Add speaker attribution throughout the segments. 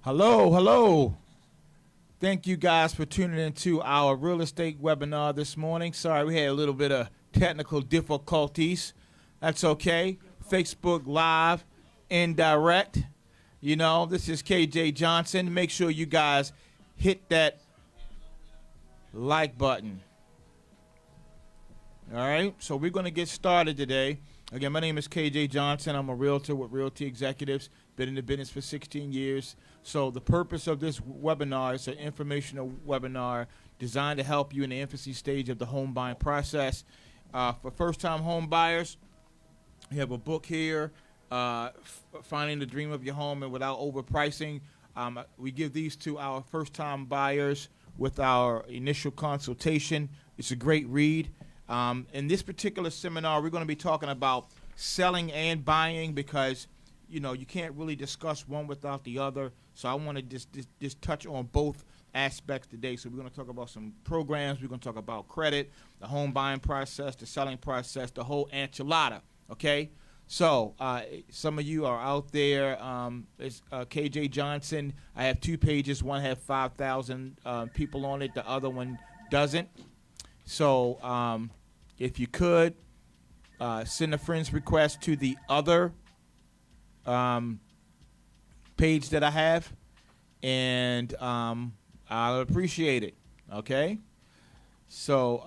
Speaker 1: Hello, hello. Thank you guys for tuning into our real estate webinar this morning. Sorry, we had a little bit of technical difficulties. That's okay. Facebook Live, indirect. This is KJ Johnson. Make sure you guys hit that like button. All right, so we're going to get started today. Again, my name is KJ Johnson. I'm a realtor with Realty Executives. Been in the business for 16 years. So the purpose of this webinar is an informational webinar designed to help you in the infancy stage of the home buying process. For first-time home buyers, we have a book here, Finding the Dream of Your Home and Without Overpricing. We give these to our first-time buyers with our initial consultation. It's a great read. In this particular seminar, we're going to be talking about selling and buying because, you can't really discuss one without the other. So I want to just touch on both aspects today. So we're going to talk about some programs. We're going to talk about credit, the home buying process, the selling process, the whole enchilada. Okay? So some of you are out there. It's KJ Johnson. I have two pages. One has 5,000 people on it. The other one doesn't. So if you could, send a friend's request to the other page that I have, and I'll appreciate it. Okay? So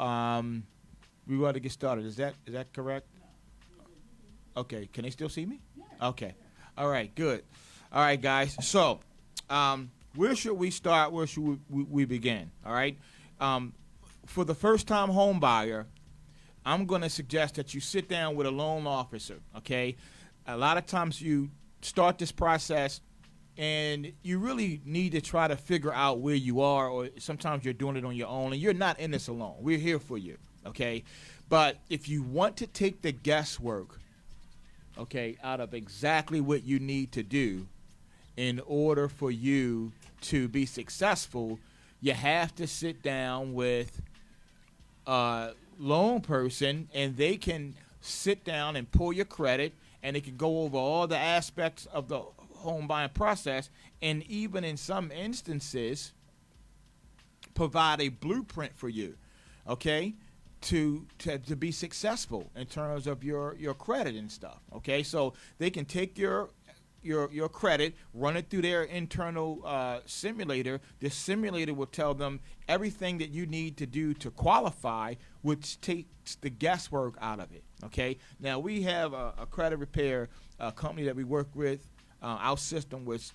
Speaker 1: we want to get started. Is that correct? Okay. Can they still see me? Okay. All right. Good. All right, guys. So where should we start? Where should we begin? All right. For the first-time home buyer, I'm going to suggest that you sit down with a loan officer, okay? A lot of times you start this process and you really need to try to figure out where you are, or sometimes you're doing it on your own, and you're not in this alone. We're here for you, okay? But if you want to take the guesswork, okay, out of exactly what you need to do in order for you to be successful, you have to sit down with loan person, and they can sit down and pull your credit, and they can go over all the aspects of the home buying process, and even in some instances provide a blueprint for you, okay, to be successful in terms of your credit and stuff. Okay, so they can take your credit, run it through their internal simulator. The simulator will tell them everything that you need to do to qualify, which takes the guesswork out of it. Okay. Now we have a credit repair company that we work with. Our system was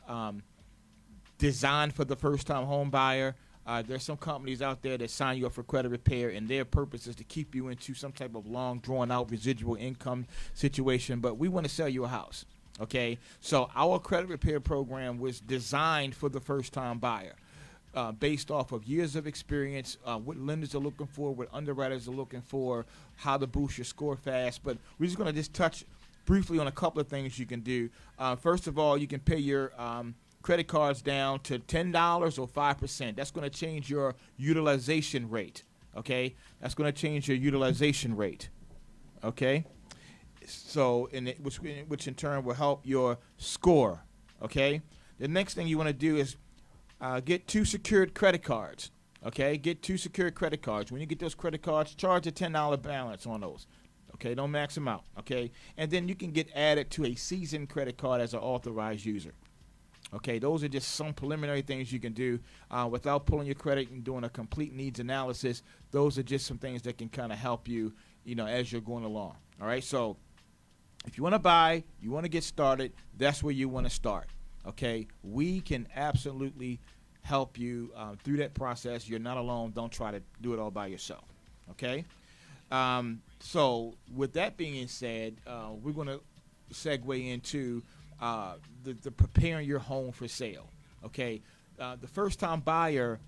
Speaker 1: designed for the first-time home buyer. There's some companies out there that sign you up for credit repair, and their purpose is to keep you into some type of long, drawn-out residual income situation. But we want to sell you a house. Okay, so our credit repair program was designed for the first-time buyer, based off of years of experience, what lenders are looking for, what underwriters are looking for, how to boost your score fast. But we're just going to just touch briefly on a couple of things you can do. First of all, you can pay your credit cards down to $10 or 5%. That's going to change your utilization rate. Okay, that's going to change your utilization rate. Okay. So, which in turn will help your score. Okay. The next thing you want to do is get two secured credit cards. Okay. Get two secured credit cards. When you get those credit cards, charge a $10 balance on those. Okay. Don't max them out. Okay. And then you can get added to a seasoned credit card as an authorized user. Okay. Those are just some preliminary things you can do without pulling your credit and doing a complete needs analysis. Those are just some things that can kind of help you, as you're going along. All right. So, if you want to buy, you want to get started, that's where you want to start, okay? We can absolutely help you through that process. You're not alone. Don't try to do it all by yourself, okay? So with that being said, we're going to segue into the preparing your home for sale, okay? The first-time buyer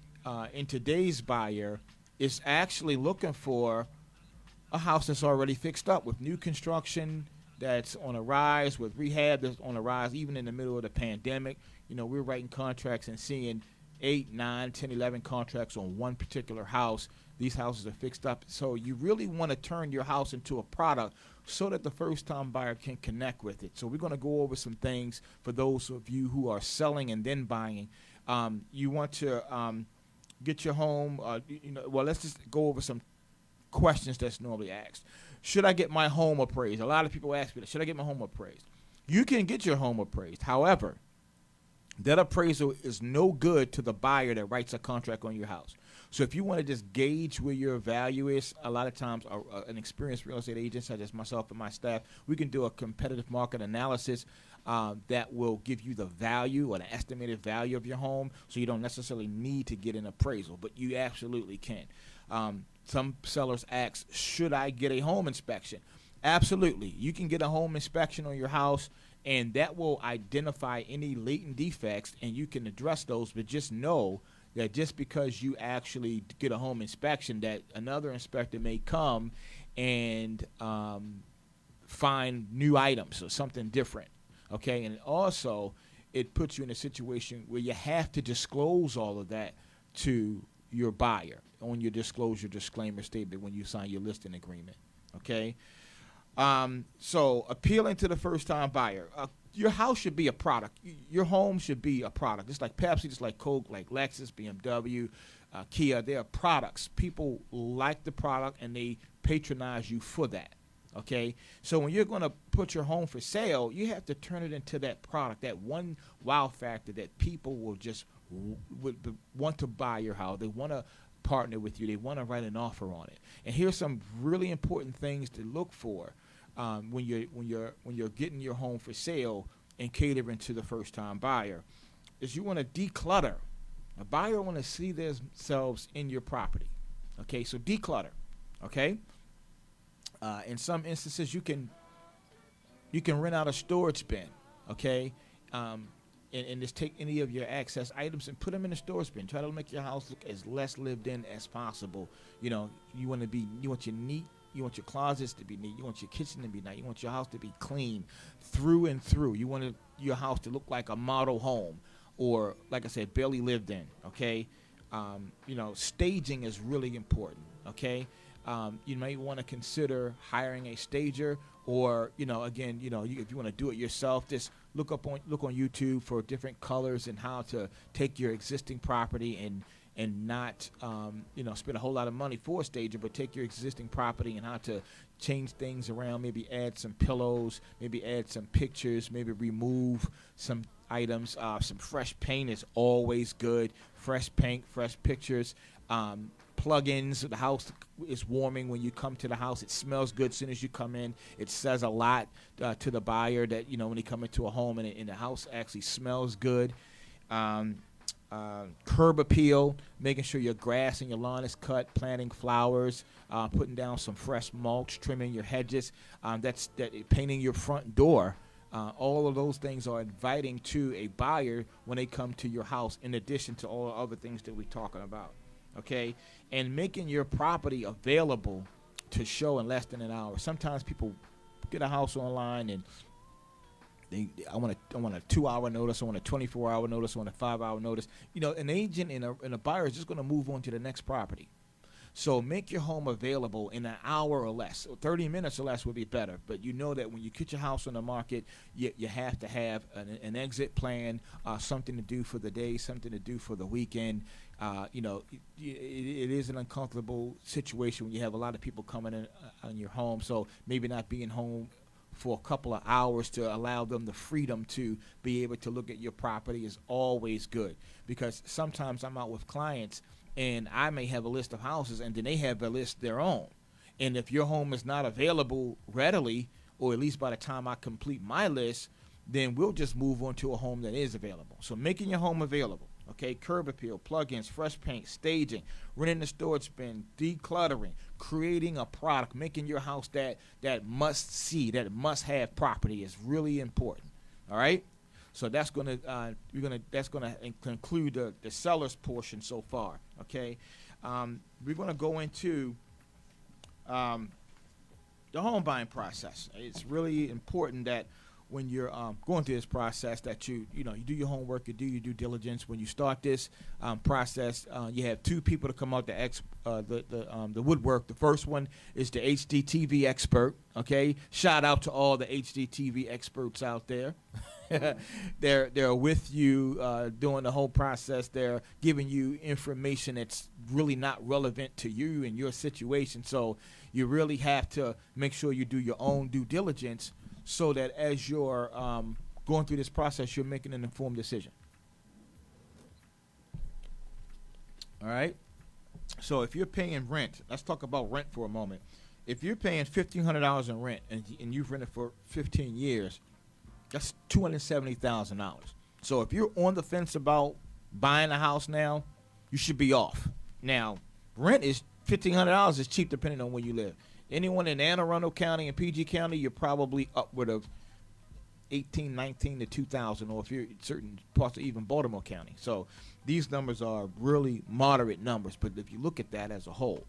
Speaker 1: in today's buyer is actually looking for a house that's already fixed up with new construction, that's on a rise, with rehab that's on a rise, even in the middle of the pandemic. We're writing contracts and seeing 8, 9, 10, 11 contracts on one particular house These houses are fixed up. So you really want to turn your house into a product so that the first-time buyer can connect with it. So we're going to go over some things for those of you who are selling and then buying. You want to get your home. Well, let's just go over some questions that's normally asked. Should I get my home appraised? A lot of people ask me that. Should I get my home appraised? You can get your home appraised. However, that appraisal is no good to the buyer that writes a contract on your house. So if you want to just gauge where your value is, a lot of times an experienced real estate agent such as myself and my staff, we can do a competitive market analysis that will give you the value or the estimated value of your home, so you don't necessarily need to get an appraisal, but you absolutely can. Some sellers ask, should I get a home inspection? Absolutely. You can get a home inspection on your house, and that will identify any latent defects, and you can address those, but just know that just because you actually get a home inspection, that another inspector may come and find new items or something different, okay? And also, it puts you in a situation where you have to disclose all of that to your buyer on your disclosure disclaimer statement when you sign your listing agreement, okay? So appealing to the first-time buyer. Your house should be a product. Your home should be a product. Just like Pepsi, just like Coke, like Lexus, BMW, Kia. They are products. People like the product, and they patronize you for that, okay? So when you're going to put your home for sale, you have to turn it into that product, that one wow factor that people will just would want to buy your house. They want to partner with you. They want to write an offer on it. And here's some really important things to look for when you're getting your home for sale and catering to the first-time buyer. Is you want to declutter. A buyer want to see themselves in your property. Okay, so declutter. Okay. In some instances, you can rent out a storage bin. Okay. And just take any of your excess items and put them in a storage bin. Try to make your house look as less lived in as possible. You want your closets to be neat. You want your kitchen to be neat. You want your house to be clean through and through. You want your house to look like a model home, or like I said, barely lived in. Okay, staging is really important. Okay, you may want to consider hiring a stager, or if you want to do it yourself, just look on YouTube for different colors and how to take your existing property and not spend a whole lot of money for a stager, but take your existing property and how to change things around, maybe add some pillows, maybe add some pictures, maybe remove some items. Some fresh paint is always good. Fresh paint, fresh pictures. Plug-ins. The house is warming when you come to the house. It smells good as soon as you come in. It says a lot to the buyer that when they come into a home and the house actually smells good. Curb appeal, making sure your grass and your lawn is cut, planting flowers, putting down some fresh mulch, trimming your hedges, painting your front door. All of those things are inviting to a buyer when they come to your house, in addition to all the other things that we're talking about. Okay, and making your property available to show in less than an hour. Sometimes people get a house online and I want a 2-hour notice, I want a 24-hour notice, I want a 5-hour notice. An agent and a buyer is just going to move on to the next property. So make your home available in an hour or less. 30 minutes or less would be better. But you know that when you get your house on the market, you have to have an exit plan, something to do for the day, something to do for the weekend. It is an uncomfortable situation when you have a lot of people coming in on your home. So maybe not being home for a couple of hours to allow them the freedom to be able to look at your property is always good. Because sometimes I'm out with clients and I may have a list of houses and then they have a list their own. And if your home is not available readily, or at least by the time I complete my list, then we'll just move on to a home that is available. So making your home available, okay, curb appeal, plug-ins, fresh paint, staging, renting the storage bin, decluttering, creating a product, making your house that must-see, that must-have property is really important. All right. So that's gonna conclude the seller's portion so far. Okay, we're gonna go into the home buying process. It's really important that when you're going through this process that you know you do your homework, you do your due diligence. When you start this process, you have two people to come out the woodwork. The first one is the HDTV expert. Okay, shout out to all the HDTV experts out there. They're with you during the whole process. They're giving you information that's really not relevant to you and your situation. So you really have to make sure you do your own due diligence so that as you're going through this process, you're making an informed decision. All right? So if you're paying rent, let's talk about rent for a moment. If you're paying $1,500 in rent and you've rented for 15 years, that's $270,000. So if you're on the fence about buying a house now, you should be off. Now, rent is $1,500 is cheap depending on where you live. Anyone in Anne Arundel County and PG County, you're probably upward of 18, 19 to 2,000, or if you're in certain parts of even Baltimore County. So these numbers are really moderate numbers, but if you look at that as a whole,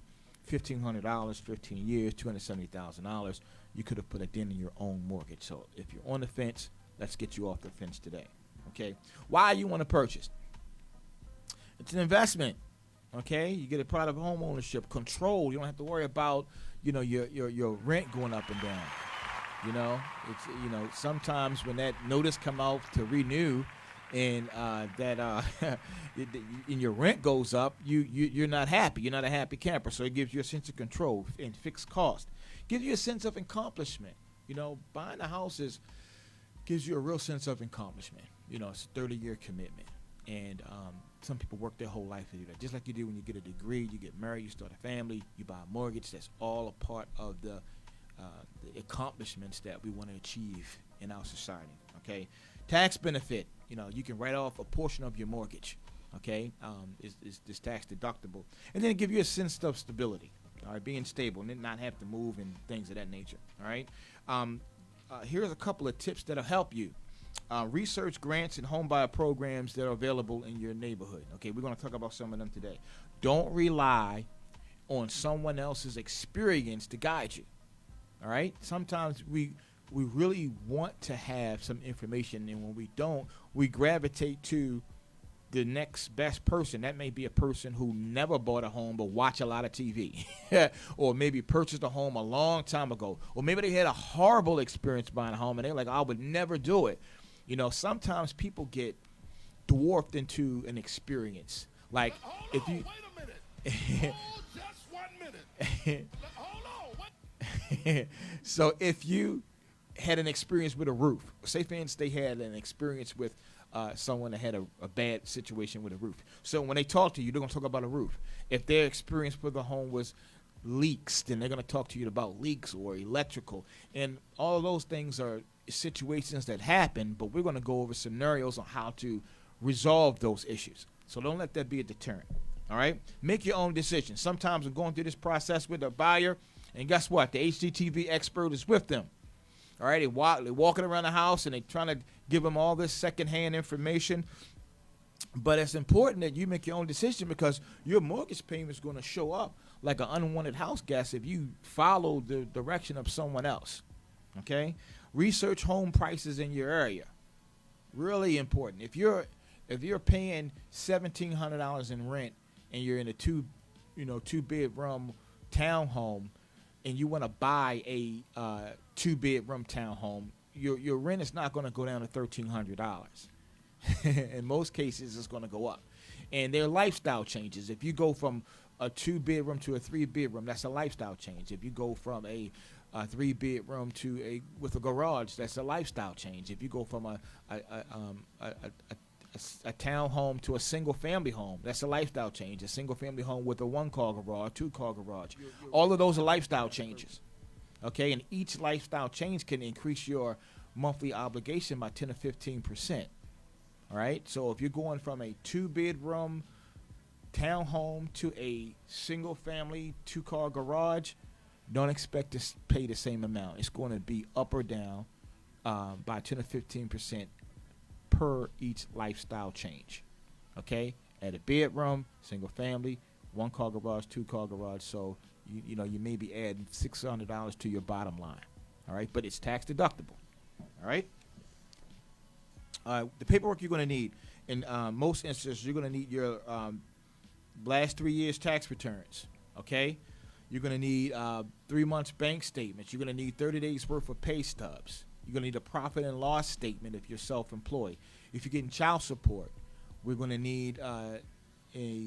Speaker 1: $1,500, 15 years, $270,000, you could have put it in your own mortgage. So if you're on the fence, let's get you off the fence today. Okay? Why you want to purchase? It's an investment. Okay? You get a part of home ownership, control. You don't have to worry about, you know, your rent going up and down. You know, it's, you know, sometimes when that notice come out to renew, and and your rent goes up, you're not happy. You're not a happy camper. So it gives you a sense of control and fixed cost. Gives you a sense of accomplishment. You know, buying a house gives you a real sense of accomplishment. You know, it's a 30-year commitment, and some people work their whole life to do that. Just like you do when you get a degree, you get married, you start a family, you buy a mortgage. That's all a part of the accomplishments that we want to achieve in our society. Okay, tax benefit. You know, you can write off a portion of your mortgage. Okay, is tax deductible, and then give you a sense of stability. All right, being stable and then not have to move and things of that nature. All right, here's a couple of tips that'll help you. Research grants and home buyer programs that are available in your neighborhood. Okay, we're going to talk about some of them today. Don't rely on someone else's experience to guide you. All right, sometimes we really want to have some information, and when we don't, we gravitate to the next best person. That may be a person who never bought a home but watch a lot of TV, or maybe purchased a home a long time ago, or maybe they had a horrible experience buying a home and they're like, I would never do it. You know, sometimes people get dwarfed into an experience. Like, if you
Speaker 2: wait a minute. Hold just 1 minute. Hold on. What?
Speaker 1: So if you had an experience with a roof, say for instance they had an experience with someone that had a bad situation with a roof. So when they talk to you, they're going to talk about a roof. If their experience with the home was leaks, then they're going to talk to you about leaks or electrical. And all of those things are situations that happen, but we're going to go over scenarios on how to resolve those issues. So don't let that be a deterrent. All right? Make your own decision. Sometimes we're going through this process with a buyer, and guess what? The HGTV expert is with them. All right? They're walking around the house, and they're trying to give them all this secondhand information. But it's important that you make your own decision, because your mortgage payment is going to show up like an unwanted house guest if you follow the direction of someone else. Okay? Research home prices in your area. Really important. If you're paying $1,700 in rent and you're in a two bedroom townhome, and you want to buy a 2-bedroom townhome, your rent is not going to go down to $1,300. In most cases, it's going to go up. And there are lifestyle changes. If you go from a 2-bedroom to a 3-bedroom, that's a lifestyle change. If you go from a 3-bedroom to with a garage, that's a lifestyle change. If you go from a townhome to a single-family home, that's a lifestyle change. A single-family home with a 1-car garage, 2-car garage. All of those are lifestyle changes. Okay, and each lifestyle change can increase your monthly obligation by 10 to 15%. All right, so if you're going from a 2-bedroom townhome to a single-family 2-car garage, don't expect to pay the same amount. It's going to be up or down by 10 to 15% per each lifestyle change. Okay, at a bedroom, single-family, 1-car garage, 2-car garage. So you may be adding $600 to your bottom line. All right, but it's tax deductible. All right. The paperwork you're going to need, in most instances, you're going to need your last 3 years tax returns, okay? You're going to need 3 months bank statements. You're going to need 30 days worth of pay stubs. You're going to need a profit and loss statement if you're self-employed. If you're getting child support, we're going to need a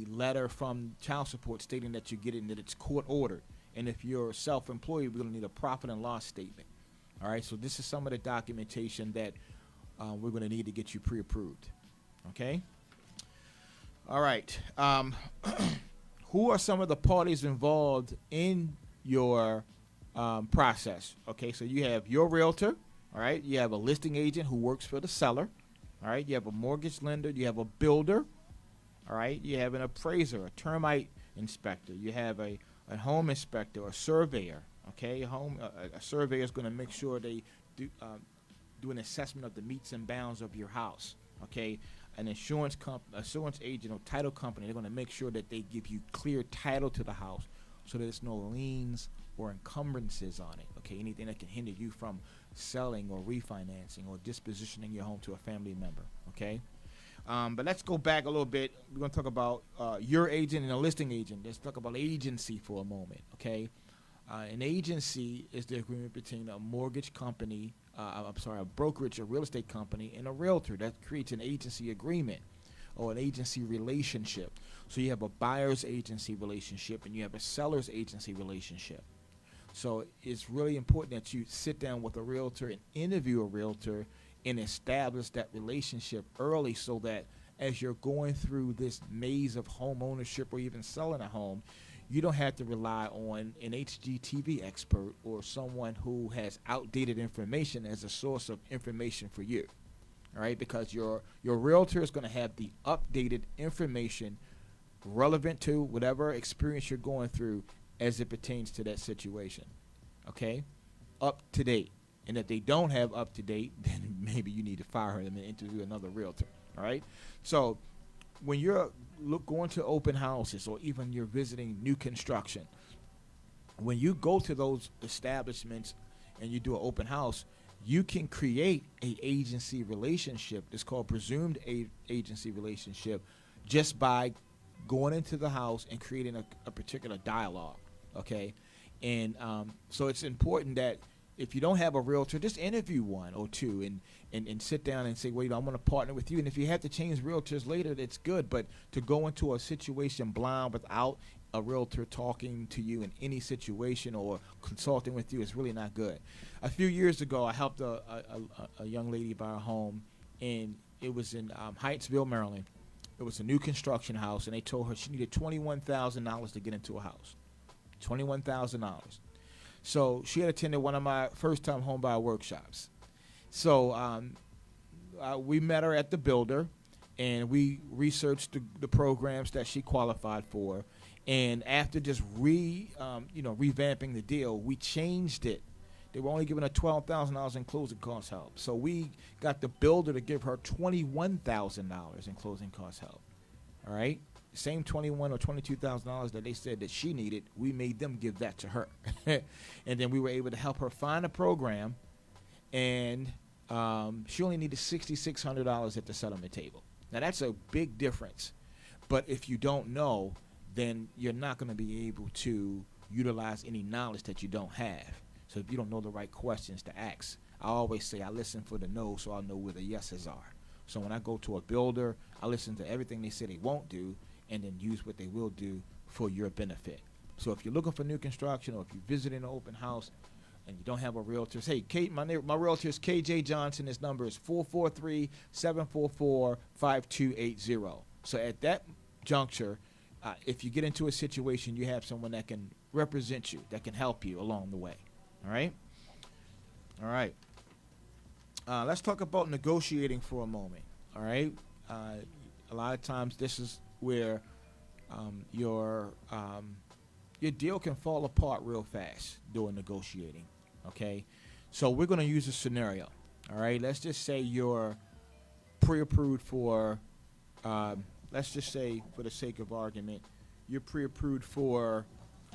Speaker 1: letter from child support stating that you're getting that it's court ordered. And if you're self-employed, we're going to need a profit and loss statement. All right, so this is some of the documentation that we're going to need to get you pre-approved. Okay? All right. Who are some of the parties involved in your process? Okay, so you have your realtor, all right? You have a listing agent who works for the seller, all right? You have a mortgage lender. You have a builder, all right? You have an appraiser, a termite inspector. You have a home inspector, a surveyor, okay? A surveyor is going to make sure they do an assessment of the meets and bounds of your house, okay? An insurance agent or title company, they're going to make sure that they give you clear title to the house so that there's no liens or encumbrances on it, okay? Anything that can hinder you from selling or refinancing or dispositioning your home to a family member, okay? But let's go back a little bit. We're going to talk about your agent and a listing agent. Let's talk about agency for a moment, okay? An agency is the agreement between a mortgage company, a brokerage, a real estate company, and a realtor. That creates an agency agreement or an agency relationship. So you have a buyer's agency relationship and you have a seller's agency relationship. So it's really important that you sit down with a realtor and interview a realtor and establish that relationship early so that as you're going through this maze of home ownership or even selling a home, you don't have to rely on an HGTV expert or someone who has outdated information as a source of information for you, all right? Because your realtor is going to have the updated information relevant to whatever experience you're going through as it pertains to that situation, okay? Up to date. And if they don't have up to date, then maybe you need to fire them and interview another realtor, all right? So when you're going to open houses or even you're visiting new construction, when you go to those establishments and you do an open house, you can create an agency relationship. It's called presumed agency relationship just by going into the house and creating a particular dialogue, okay? And so it's important that if you don't have a realtor, just interview one or two and sit down and say, well, I'm going to partner with you. And if you have to change realtors later, that's good. But to go into a situation blind without a realtor talking to you in any situation or consulting with you is really not good. A few years ago, I helped a young lady buy a home, and it was in Hyattsville, Maryland. It was a new construction house, and they told her she needed $21,000 to get into a house. $21,000. So she had attended one of my first-time home buyer workshops. So we met her at the builder, and we researched the programs that she qualified for. And after just revamping the deal, we changed it. They were only giving her $12,000 in closing cost help. So we got the builder to give her $21,000 in closing cost help. All right? Same $21,000 or $22,000 that they said that she needed, we made them give that to her. And then we were able to help her find a program, and she only needed $6,600 at the settlement table. Now, that's a big difference. But if you don't know, then you're not going to be able to utilize any knowledge that you don't have. So if you don't know the right questions to ask, I always say I listen for the no so I'll know where the yeses are. So when I go to a builder, I listen to everything they say they won't do and then use what they will do for your benefit. So if you're looking for new construction or if you're visiting an open house and you don't have a realtor, say, Kate, my realtor is KJ Johnson. His number is 443-744-5280. So at that juncture, if you get into a situation, you have someone that can represent you, that can help you along the way. All right? All right. Let's talk about negotiating for a moment. All right? A lot of times this is where your deal can fall apart real fast during negotiating. Okay? So we're going to use a scenario. All right? Let's just say you're pre-approved for, let's just say for the sake of argument, you're pre-approved for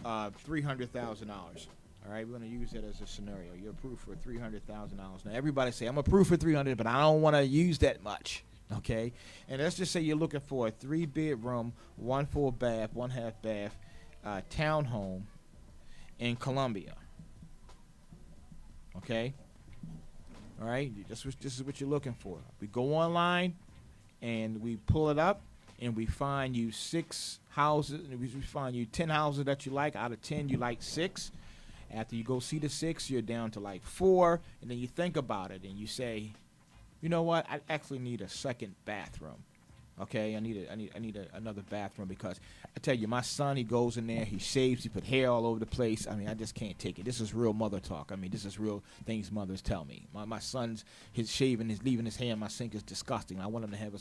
Speaker 1: $300,000. All All right, we're going to use that as a scenario. You're approved for $300,000. Now, everybody say, I'm approved for 300, but I don't want to use that much. Okay, and let's just say you're looking for a 3-bedroom, 1 full bath, 1 half bath, townhome in Columbia. Okay, all right, this is what you're looking for. We go online and we pull it up and we find you 6 houses. We find you 10 houses that you like. Out of 10, you like 6. After you go see the 6, you're down to like 4, and then you think about it and you say, you know what? I actually need a second bathroom. Okay, I need another bathroom because I tell you, my son, he goes in there, he shaves, he put hair all over the place. I mean, I just can't take it. This is real mother talk. I mean, this is real things mothers tell me. My son's his shaving, his leaving his hair in my sink is disgusting. I want him to have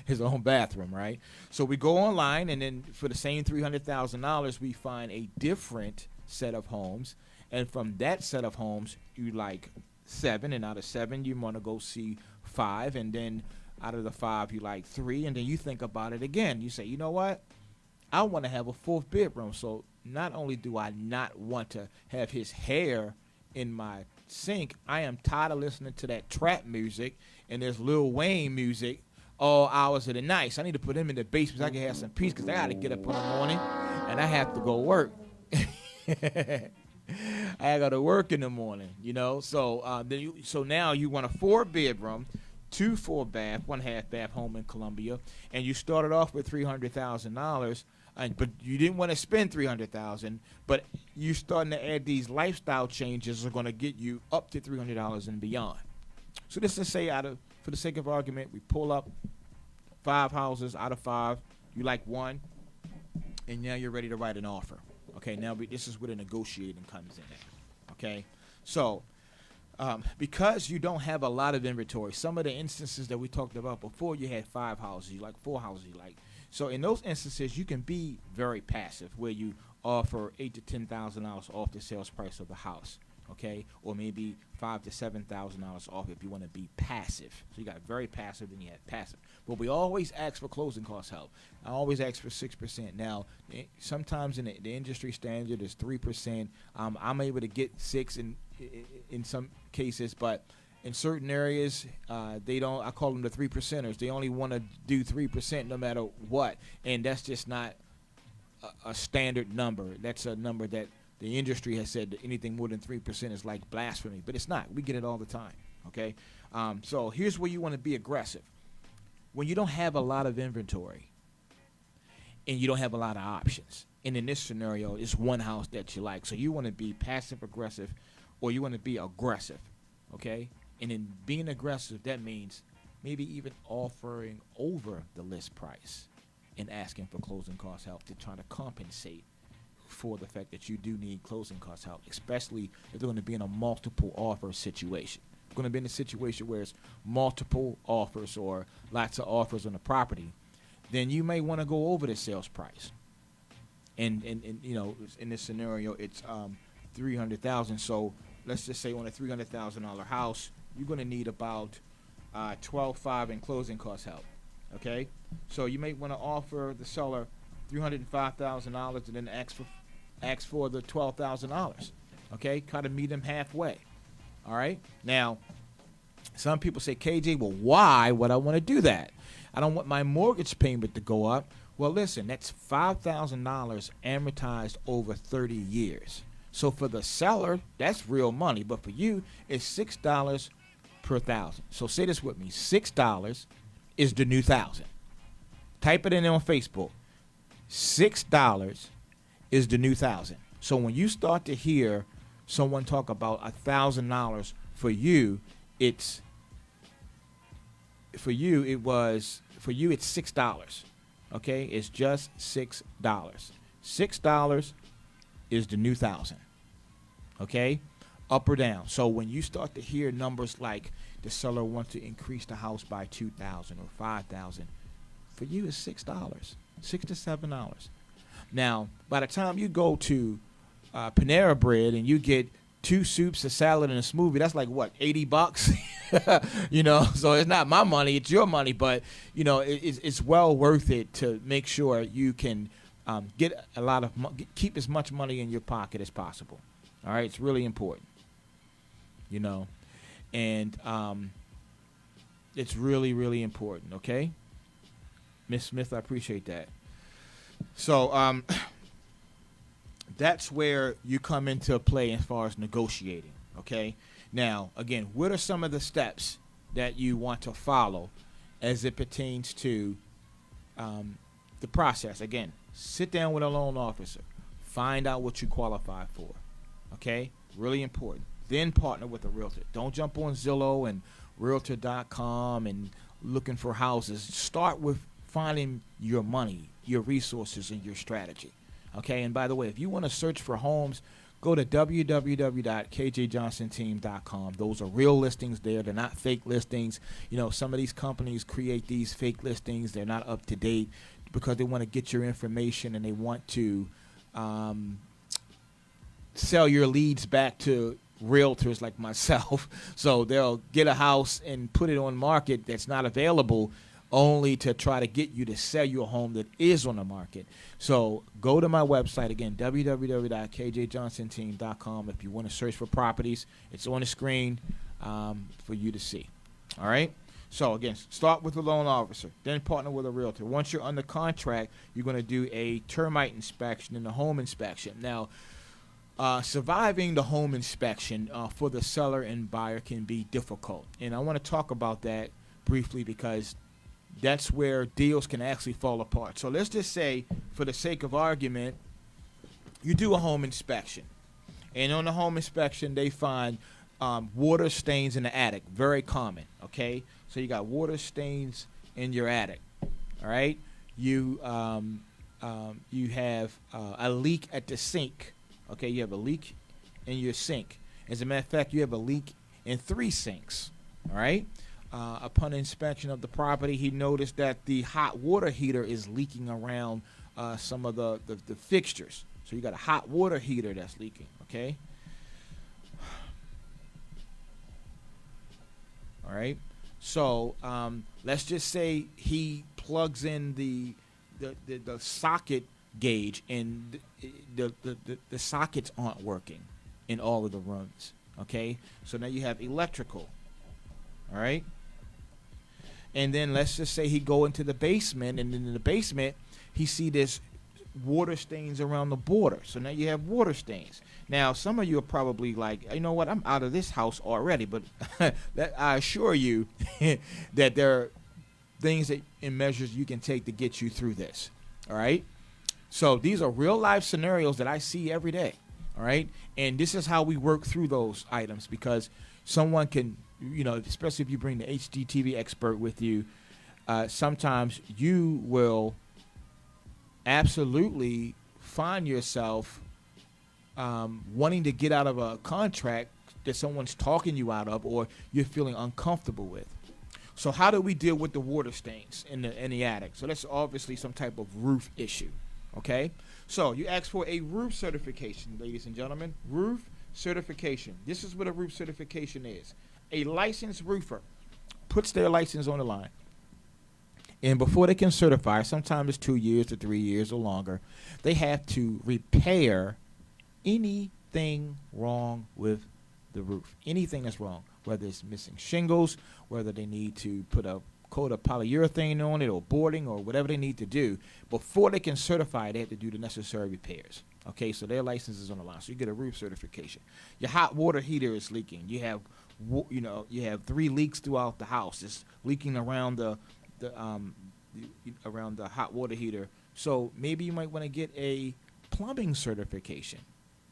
Speaker 1: his own bathroom, right? So we go online, and then for the same $300,000, we find a different set of homes, and from that set of homes, you like 7, and out of 7, you want to go see 5, and then out of the 5, you like 3, and then you think about it again. You say, you know what? I want to have a 4th bedroom. So not only do I not want to have his hair in my sink, I am tired of listening to that trap music and there's Lil Wayne music all hours of the night. So I need to put him in the basement so I can have some peace because I got to get up in the morning and I have to go work. I got to work in the morning, you know. So so now you want a 4-bedroom, 2 full bath, 1 half bath home in Columbia, and you started off with $300,000, but you didn't want to spend $300,000. But you're starting to add these lifestyle changes that are going to get you up to $300 and beyond. So let's just say, for the sake of argument, we pull up 5 houses out of 5. You like 1, and now you're ready to write an offer. Okay, now this is where the negotiating comes in. Okay, so because you don't have a lot of inventory, some of the instances that we talked about before, you had 5 houses, you like 4 houses, you like. So in those instances, you can be very passive, where you offer $8,000 to $10,000 off the sales price of the house. Okay, or maybe $5,000 to $7,000 off if you want to be passive. So you got very passive, and you have passive. But we always ask for closing cost help. I always ask for 6%. Now, sometimes in the industry standard is 3%. I'm able to get 6 in some cases, but in certain areas, they don't. I call them the 3%ers. They only want to do 3% no matter what, and that's just not a standard number. That's a number that the industry has said that anything more than 3% is like blasphemy, but it's not. We get it all the time, okay? So here's where you want to be aggressive. When you don't have a lot of inventory and you don't have a lot of options, and in this scenario, it's one house that you like, so you want to be passive-aggressive or you want to be aggressive, okay? And in being aggressive, that means maybe even offering over the list price and asking for closing cost help to try to compensate for the fact that you do need closing cost help, especially if they're going to be in a multiple offer situation. If they're going to be in a situation where it's multiple offers or lots of offers on the property, then you may want to go over the sales price. And you know, in this scenario, it's $300,000. So let's just say on a $300,000 house, you're going to need about $12,500 in closing cost help. Okay, so you may want to offer the seller $305,000 and then ask for the $12,000. Okay, kind of meet them halfway. All right. Now, some people say, KJ, well, why would I want to do that? I don't want my mortgage payment to go up. Well, listen, that's $5,000 amortized over 30 years. So for the seller, that's real money, but for you, it's $6 per thousand. So say this with me: $6 is the new 1,000. Type it in on Facebook. $6 is the new 1,000. So when you start to hear someone talk about $1,000 for you, it's $6. Okay, it's just $6. $6 is the new 1,000. Okay, up or down. So when you start to hear numbers like the seller wants to increase the house by $2,000 or $5,000, for you it's $6, $6 to $7. Now, by the time you go to Panera Bread and you get 2 soups, a salad, and a smoothie, that's like what, $80? You know, so it's not my money, it's your money, but you know, it's well worth it to make sure you can get keep as much money in your pocket as possible. All right, it's really important, you know, and it's really, really important. Okay, Miss Smith, I appreciate that. So that's where you come into play as far as negotiating. Okay, now again, what are some of the steps that you want to follow as it pertains to the process? Again, sit down with a loan officer, find out what you qualify for. Okay, really important. Then partner with a realtor. Don't jump on Zillow and Realtor.com and looking for houses. Start with finding your money, your resources, and your strategy. Okay, and by the way, if you want to search for homes, go to www.kjjohnsonteam.com. Those are real listings there. They're not fake listings. You know, some of these companies create these fake listings. They're not up to date because they want to get your information and they want to sell your leads back to realtors like myself. So they'll get a house and put it on market that's not available only to try to get you to sell you a home that is on the market. So go to my website again, www.kjjohnsonteam.com. If you want to search for properties, it's on the screen for you to see. All right? So again, start with a loan officer, then partner with a realtor. Once you're under contract, you're going to do a termite inspection and a home inspection. Now, surviving the home inspection for the seller and buyer can be difficult. And I want to talk about that briefly because that's where deals can actually fall apart. So let's just say, for the sake of argument, you do a home inspection. And on the home inspection, they find water stains in the attic. Very common, okay? So you got water stains in your attic, all right? You have a leak at the sink, okay? You have a leak in your sink. As a matter of fact, you have a leak in 3 sinks, all right? Upon inspection of the property, he noticed that the hot water heater is leaking around some of the fixtures. So you got a hot water heater that's leaking, okay? All right. So let's just say he plugs in the socket gauge and the sockets aren't working in all of the rooms, okay? So now you have electrical, all right? And then let's just say he go into the basement, and in the basement he see this water stains around the border. So now you have water stains. Now some of you are probably like, you know what, I'm out of this house already. But that, I assure you that there are things that and measures you can take to get you through this. All right. So these are real life scenarios that I see every day. All right. And this is how we work through those items, because someone can, you know, especially if you bring the HGTV expert with you, sometimes you will absolutely find yourself wanting to get out of a contract that someone's talking you out of, or you're feeling uncomfortable with. So how do we deal with the water stains in the attic? So that's obviously some type of roof issue, okay? So you ask for a roof certification, ladies and gentlemen. Roof certification. This is what a roof certification is. A licensed roofer puts their license on the line. And before they can certify, sometimes it's 2 years to 3 years or longer, they have to repair anything wrong with the roof. Anything that's wrong, whether it's missing shingles, whether they need to put a coat of polyurethane on it or boarding or whatever they need to do. Before they can certify, they have to do the necessary repairs. Okay, so their license is on the line. So you get a roof certification. Your hot water heater is leaking. You have 3 leaks throughout the house. It's leaking around around the hot water heater. So maybe you might want to get a plumbing certification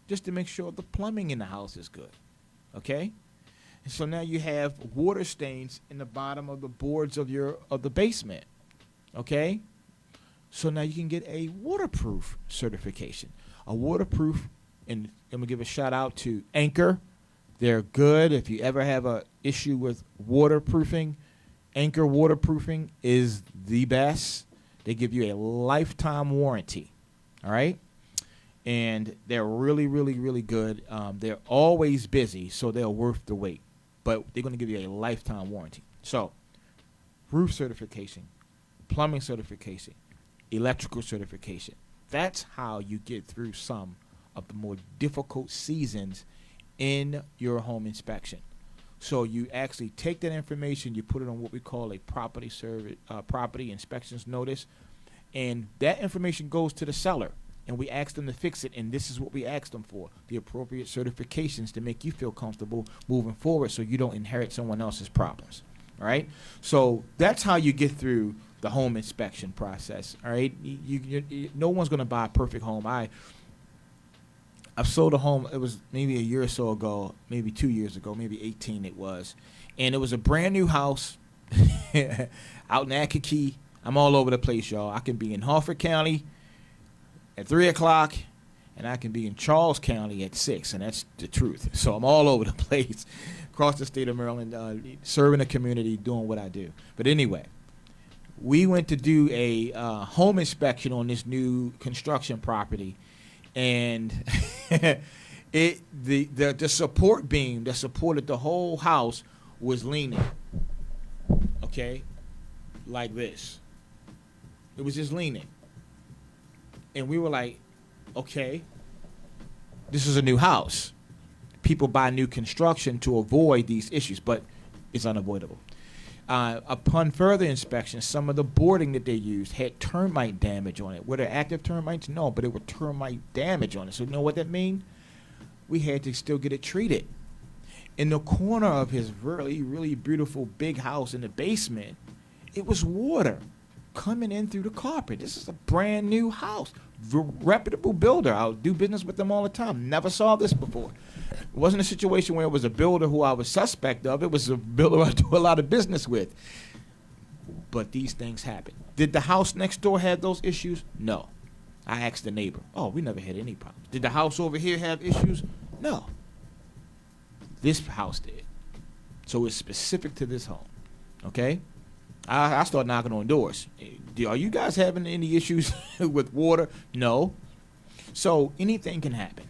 Speaker 1: just to make sure the plumbing in the house is good. Okay? And so now you have water stains in the bottom of the boards of the basement. Okay? So now you can get a waterproof certification. A waterproof, and I'm going to give a shout out to Anchor. They're good. If you ever have an issue with waterproofing, Anchor Waterproofing is the best. They give you a lifetime warranty. All right? And they're really, really, really good. They're always busy, so they're worth the wait. But they're going to give you a lifetime warranty. So, roof certification, plumbing certification, electrical certification. That's how you get through some of the more difficult seasons in your home inspection. So you actually take that information, you put it on what we call a property inspections notice, and that information goes to the seller, and we ask them to fix it, and this is what we ask them for: the appropriate certifications to make you feel comfortable moving forward, so you don't inherit someone else's problems. All right. So that's how you get through the home inspection process. All right. No one's going to buy a perfect home. I've sold a home. It was maybe a year or so ago, maybe 2 years ago, maybe 18 it was. And it was a brand new house out in Akankee. I'm all over the place, y'all. I can be in Harford County at 3 o'clock, and I can be in Charles County at 6, and that's the truth. So I'm all over the place, across the state of Maryland, serving the community, doing what I do. But anyway, we went to do a home inspection on this new construction property, and the support beam that supported the whole house was leaning, okay, like this. It was just leaning. And we were like, okay, this is a new house. People buy new construction to avoid these issues, but it's unavoidable. Upon further inspection, some of the boarding that they used had termite damage on it. Were there active termites? No, but it were termite damage on it. So you know what that means? We had to still get it treated. In the corner of his really, really beautiful big house in the basement, it was water coming in through the carpet. This is a brand new house. Reputable builder. I'll do business with them all the time. Never saw this before. It wasn't a situation where it was a builder who I was suspect of. It was a builder I do a lot of business with. But these things happen. Did the house next door have those issues? No. I asked the neighbor. Oh, we never had any problems. Did the house over here have issues? No. This house did. So it's specific to this home. Okay? I start knocking on doors. Are you guys having any issues with water? No. So anything can happen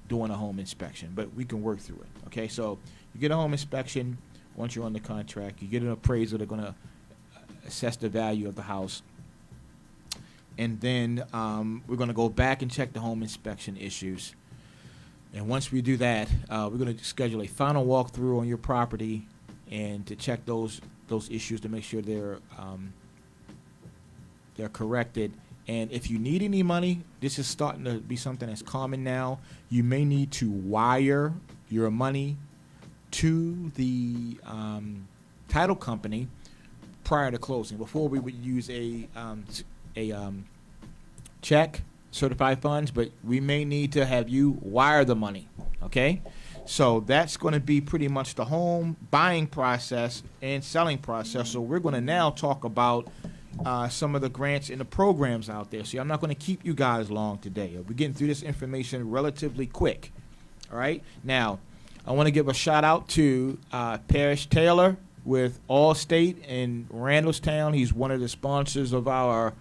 Speaker 1: doing a home inspection, but we can work through it. Okay, so you get a home inspection once you're on the contract. You get an appraiser. They're going to assess the value of the house. And then we're going to go back and check the home inspection issues. And once we do that, we're going to schedule a final walkthrough on your property and to check those issues to make sure they're corrected. And if you need any money, this is starting to be something that's common now. You may need to wire your money to the title company prior to closing. Before we would use a check, certified funds, but we may need to have you wire the money. Okay? So that's going to be pretty much the home buying process and selling process. So we're going to now talk about some of the grants and the programs out there. See, I'm not going to keep you guys long today. We're getting through this information relatively quick. All right? Now, I want to give a shout out to Parrish Taylor with Allstate in Randallstown. He's one of the sponsors of our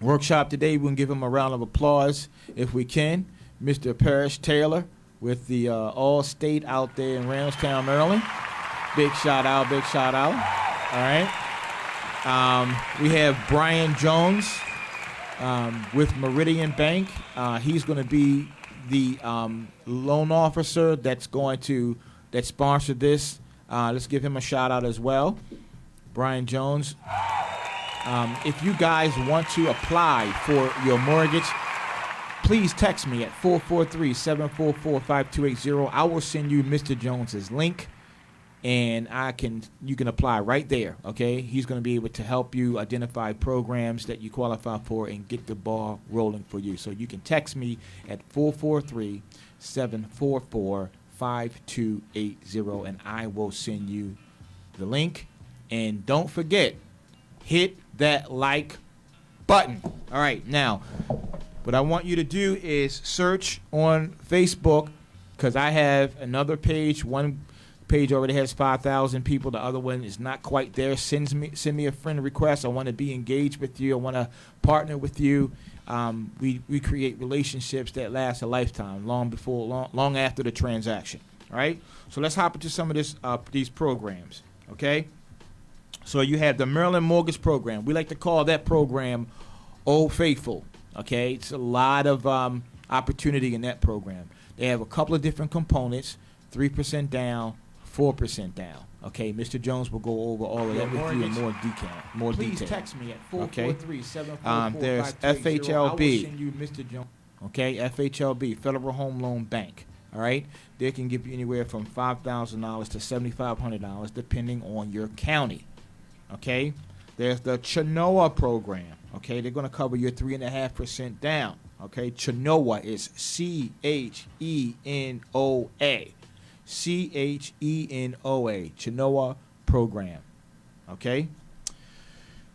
Speaker 1: workshop today. We're going to give him a round of applause if we can. Mr. Parrish Taylor with the Allstate out there in Randallstown, Maryland. Big shout out, big shout out. All right. We have Brian Jones with Meridian Bank. He's going to be the loan officer that sponsored this. Let's give him a shout out as well. Brian Jones. If you guys want to apply for your mortgage, please text me at 443-744-5280. I will send you Mr. Jones's link, and you can apply right there, okay? He's going to be able to help you identify programs that you qualify for and get the ball rolling for you. So you can text me at 443-744-5280, and I will send you the link. And don't forget, hit that like button. All right, now, what I want you to do is search on Facebook, because I have another page. One page already has 5,000 people. The other one is not quite there. Send me a friend request. I want to be engaged with you. I want to partner with you. We create relationships that last a lifetime, long after the transaction. All right. So let's hop into some of these programs. Okay. So you have the Maryland Mortgage Program. We like to call that program Old Faithful. Okay, it's a lot of opportunity in that program. They have a couple of different components: 3% down, 4% down. Okay, Mr. Jones will go over all of that with you in more detail. Please text me at 443-744-5380. There's
Speaker 3: I will
Speaker 1: FHLB.
Speaker 3: send you Mr. Jones.
Speaker 1: Okay, FHLB, Federal Home Loan Bank. All right, they can give you anywhere from $5,000 to $7,500 depending on your county. Okay, there's the Chenoa program. Okay, they're going to cover your 3.5% down. Okay, Chenoa is CHENOA. CHENOA, Chenoa program. Okay.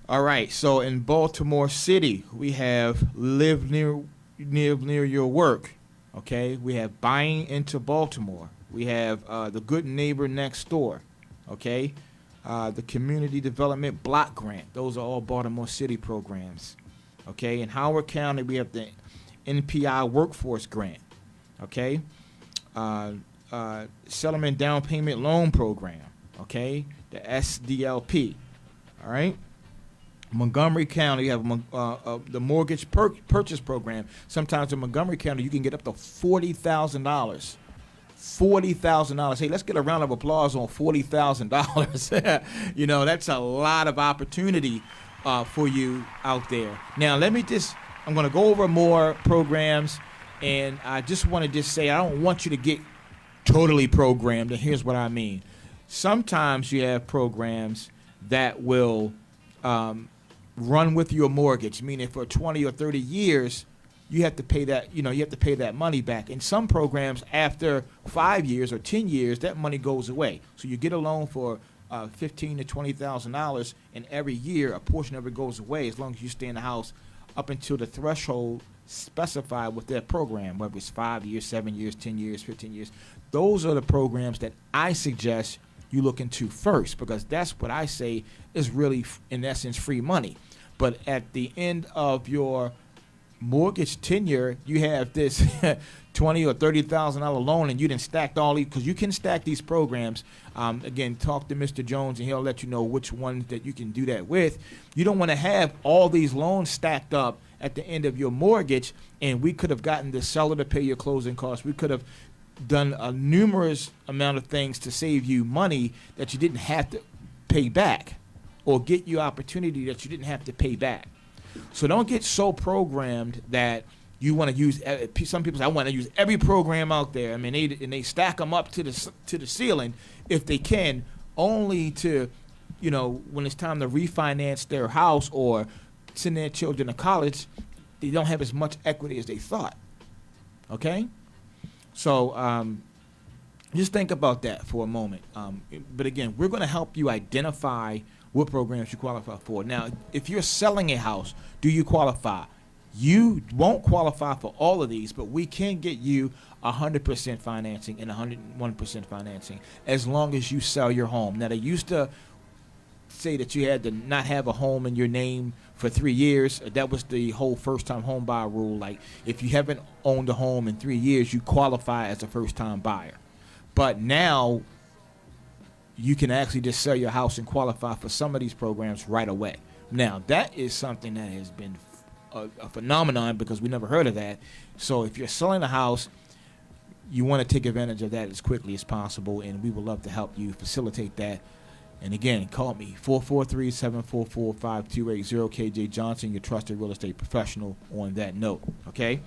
Speaker 1: All right. So in Baltimore City, we have Live Near Your Work. Okay. We have Buying into Baltimore. We have the Good Neighbor Next Door. Okay. The Community Development Block Grant. Those are all Baltimore City programs. Okay. In Howard County, we have the NPI Workforce Grant. Okay. Settlement Down Payment Loan Program, okay, the SDLP, all right. Montgomery County, you have the Mortgage Purchase Program. Sometimes in Montgomery County, you can get up to $40,000. $40,000. Hey, let's get a round of applause on $40,000. You know, that's a lot of opportunity for you out there. Now, I'm going to go over more programs, and I just want to say I don't want you to get totally programmed, and here's what I mean. Sometimes you have programs that will run with your mortgage, meaning for 20 or 30 years, you have to pay that, you have to pay that money back. In some programs, after 5 years or 10 years, that money goes away. So you get a loan for $15,000 to $20,000, and every year a portion of it goes away as long as you stay in the house up until the threshold specified with that program, whether it's 5 years, 7 years, 10 years, 15 years. Those are the programs that I suggest you look into first, because that's what I say is really, in essence, free money. But at the end of your mortgage tenure, you have this $20,000 or $30,000 loan, and you didn't stack all these, because you can stack these programs. Again, talk to Mr. Jones, and he'll let you know which ones that you can do that with. You don't want to have all these loans stacked up at the end of your mortgage, and we could have gotten the seller to pay your closing costs. We could have done a numerous amount of things to save you money that you didn't have to pay back, or get you opportunity that you didn't have to pay back. So don't get so programmed that you want to use. Some people say, I want to use every program out there. I mean, they stack them up to the ceiling if they can, only to, when it's time to refinance their house or send their children to college, they don't have as much equity as they thought. Okay? So just think about that for a moment. But again, we're going to help you identify what programs you qualify for. Now, if you're selling a house, do you qualify? You won't qualify for all of these, but we can get you 100% financing and 101% financing as long as you sell your home. Now, they used to say that you had to not have a home in your name for 3 years. That was the whole first-time home buyer rule. Like, if you haven't owned a home in 3 years, you qualify as a first-time buyer. But now you can actually just sell your house and qualify for some of these programs right away. Now, that is something that has been a phenomenon, because we never heard of that. So if you're selling a house, you want to take advantage of that as quickly as possible, and we would love to help you facilitate that. And again, call me, 443-744-5280, KJ Johnson, your trusted real estate professional on that note, okay?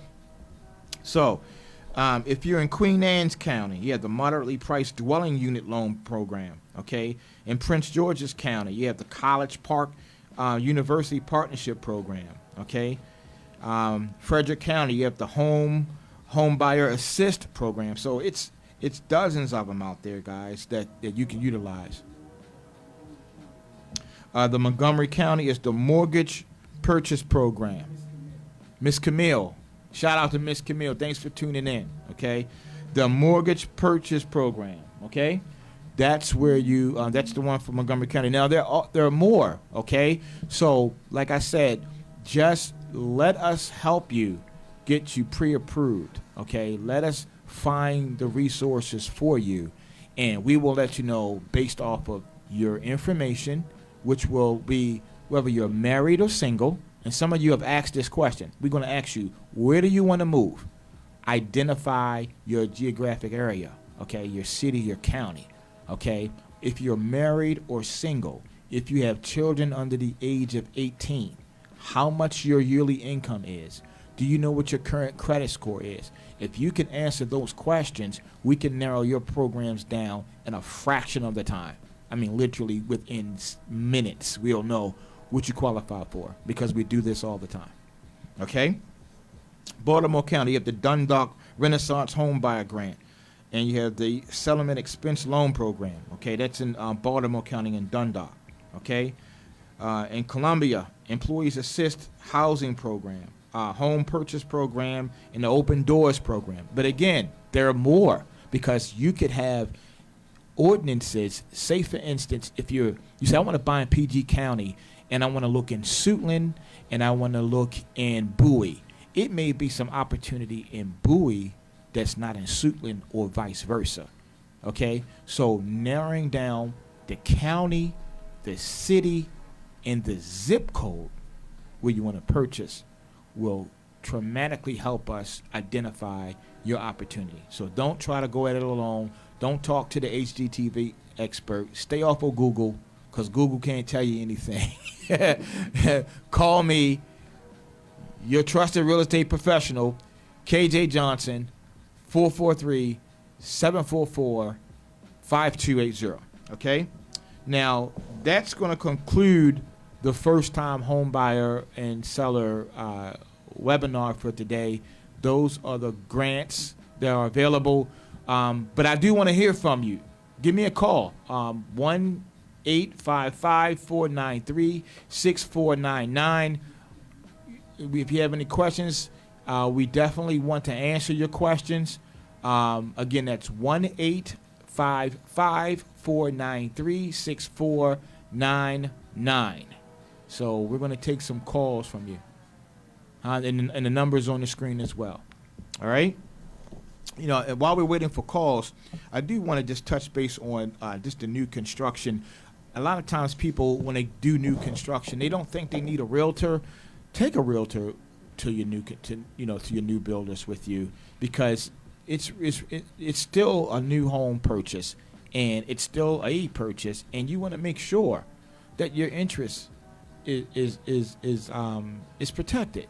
Speaker 1: So if you're in Queen Anne's County, you have the moderately priced dwelling unit loan program, okay? In Prince George's County, you have the College Park University Partnership Program, okay? Frederick County, you have the Home Buyer Assist Program. So it's dozens of them out there, guys, that you can utilize. The Montgomery County is the Mortgage Purchase Program. Miss Camille, shout out to Miss Camille. Thanks for tuning in, okay? The Mortgage Purchase Program, okay? That's where that's the one for Montgomery County. Now, there are more, okay? So, like I said, just let us help you get you pre-approved, okay? Let us find the resources for you, and we will let you know based off of your information, which will be whether you're married or single. And some of you have asked this question. We're going to ask you, where do you want to move? identify your geographic area, okay, your city, your county, okay? If you're married or single, if you have children under the age of 18, how much your yearly income is. Do you know what your current credit score is? If you can answer those questions, we can narrow your programs down in a fraction of the time. I mean, literally within minutes, we'll know what you qualify for because we do this all the time. Okay? Baltimore County, you have the Dundalk Renaissance Home Buyer Grant, and you have the Settlement Expense Loan Program. Okay, that's in Baltimore County in Dundalk. Okay? In Columbia, Employees Assist Housing Program, Home Purchase Program, and the Open Doors Program. But again, there are more because you could have ordinances. Say, for instance, if you say, I want to buy in PG County, and I want to look in Suitland, and I want to look in Bowie. It may be some opportunity in Bowie that's not in Suitland or vice versa. Okay? So narrowing down the county, the city, and the zip code where you want to purchase will dramatically help us identify your opportunity. So don't try to go at it alone. Don't talk to the HGTV expert. Stay off of Google because Google can't tell you anything. Call me, your trusted real estate professional, KJ Johnson, 443-744-5280. Okay? Now, that's going to conclude the first-time home buyer and seller webinar for today. Those are the grants that are available. But I do want to hear from you. Give me a call, 1-855-493-6499. If you have any questions, we definitely want to answer your questions. Again, that's 1-855-493-6499. So we're going to take some calls from you. And the number's on the screen as well. All right? You know, and while we're waiting for calls, I do want to just touch base on just the new construction. A lot of times people, when they do new construction, they don't think they need a realtor. Take a realtor to your new builders with you because it's still a new home purchase and it's still a purchase, and you want to make sure that your interest is protected.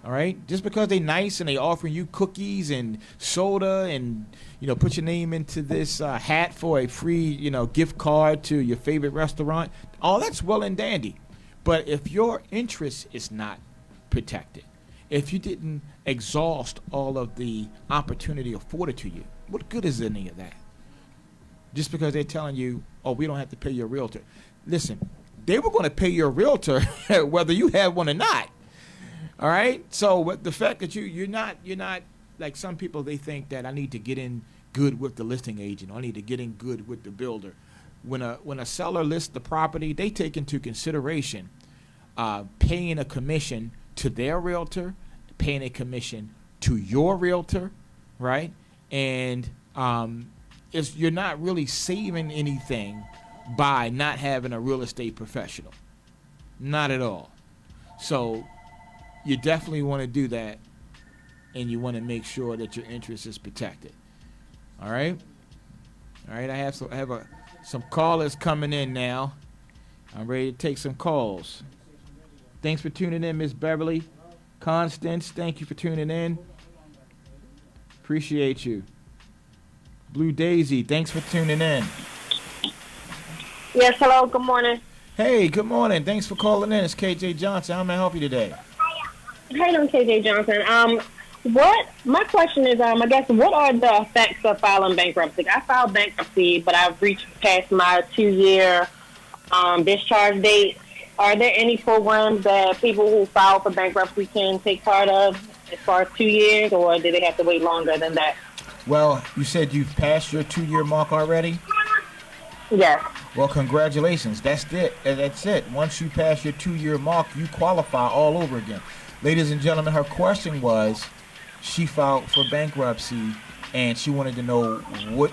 Speaker 1: All right, just because they're nice and they offering you cookies and soda and put your name into this hat for a free gift card to your favorite restaurant, all that's well and dandy. But if your interest is not protected, if you didn't exhaust all of the opportunity afforded to you, what good is any of that? Just because they're telling you, oh, we don't have to pay your realtor. Listen, they were going to pay your realtor whether you have one or not. All right. So the fact that you're not like some people, they think that I need to get in good with the listing agent, or I need to get in good with the builder. When a seller lists the property, they take into consideration paying a commission to their realtor, paying a commission to your realtor, right? And you're not really saving anything by not having a real estate professional. Not at all. So you definitely want to do that, and you want to make sure that your interest is protected. All right? All right, I have some callers coming in now. I'm ready to take some calls. Thanks for tuning in, Miss Beverly. Constance, thank you for tuning in. Appreciate you. Blue Daisy, thanks for tuning in.
Speaker 3: Yes, hello, good morning.
Speaker 1: Hey, good morning. Thanks for calling in. It's KJ Johnson. How may I help you today?
Speaker 3: Hey, I'm KJ Johnson. My question is, I guess, what are the effects of filing bankruptcy? I filed bankruptcy, but I've reached past my 2-year discharge date. Are there any programs that people who file for bankruptcy can take part of as far as 2 years, or do they have to wait longer than that?
Speaker 1: Well, you said you've passed your 2-year mark already?
Speaker 3: Yes.
Speaker 1: Well, congratulations. That's it. Once you pass your 2-year mark, you qualify all over again. Ladies and gentlemen, her question was, she filed for bankruptcy and she wanted to know what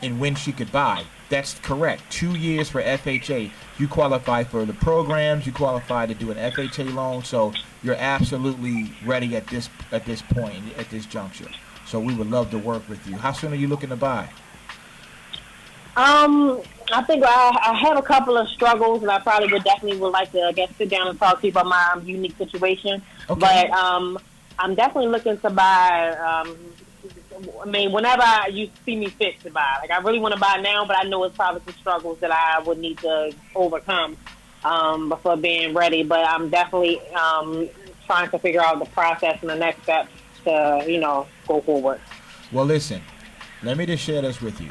Speaker 1: and when she could buy. That's correct. 2 years for FHA. You qualify for the programs. You qualify to do an FHA loan. So you're absolutely ready at this point, at this juncture. So we would love to work with you. How soon are you looking to buy?
Speaker 3: I think I have a couple of struggles, and I probably definitely would like to, I guess, sit down and talk to you about my unique situation.
Speaker 1: Okay.
Speaker 3: But I'm definitely looking to buy. I mean, whenever you see me fit to buy, like I really want to buy now, but I know it's probably some struggles that I would need to overcome before being ready. But I'm definitely trying to figure out the process and the next steps to, go forward.
Speaker 1: Well, listen, let me just share this with you.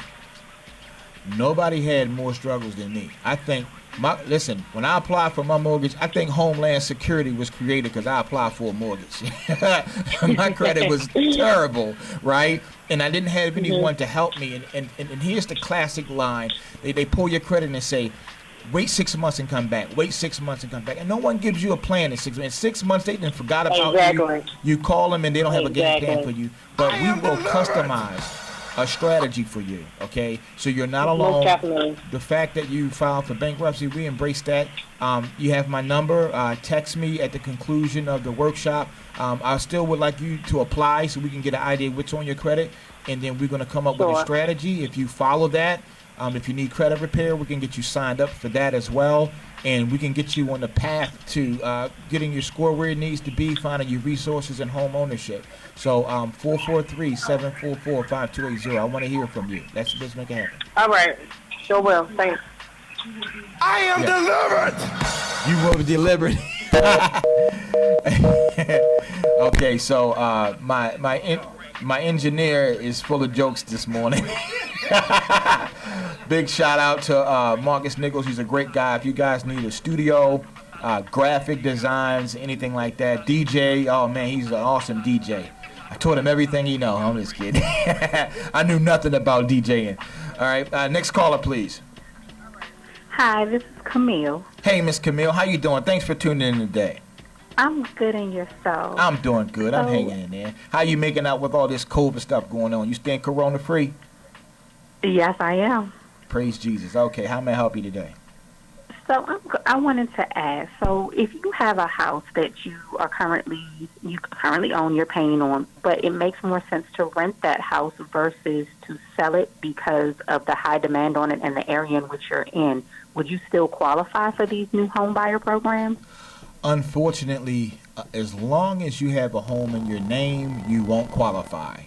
Speaker 1: Nobody had more struggles than me. I think, when I applied for my mortgage, I think Homeland Security was created because I applied for a mortgage. My credit was terrible, right? And I didn't have anyone to help me. And here's the classic line. They pull your credit and say, wait 6 months and come back. Wait 6 months and come back. And no one gives you a plan in 6 months. In 6 months, they done forgot about you. You call them and they don't have a game plan for you. But we will customize a strategy for you, okay? So you're not alone.
Speaker 3: Most definitely.
Speaker 1: The fact that you filed for bankruptcy, we embrace that. You have my number. Text me at the conclusion of the workshop. I still would like you to apply so we can get an idea what's on your credit, and then we're going to come up with a strategy. If you follow that, if you need credit repair, we can get you signed up for that as well, and we can get you on the path to getting your score where it needs to be, finding you resources and home ownership. So 443-744-5280. I want to hear from you. Let's make it happen.
Speaker 3: All right. Sure will. Thanks.
Speaker 2: I am delivered.
Speaker 1: You were delivered. Okay, so my engineer is full of jokes this morning. Big shout out to Marcus Nichols. He's a great guy. If you guys need a studio, graphic designs, anything like that, DJ, oh man, he's an awesome DJ. I taught him everything he knows. I'm just kidding. I knew nothing about DJing. All right, next caller, please.
Speaker 4: Hi, this is Camille.
Speaker 1: Hey, Miss Camille, how you doing? Thanks for tuning in today.
Speaker 4: I'm good, and yourself?
Speaker 1: I'm doing good. I'm hanging in there. How you making out with all this COVID stuff going on? You staying corona free?
Speaker 4: Yes, I am.
Speaker 1: Praise Jesus. Okay, how may I help you today?
Speaker 4: So I wanted to ask. So if you have a house that you currently own, you're paying on, but it makes more sense to rent that house versus to sell it because of the high demand on it and the area in which you're in, would you still qualify for these new home buyer programs?
Speaker 1: Unfortunately, as long as you have a home in your name, you won't qualify.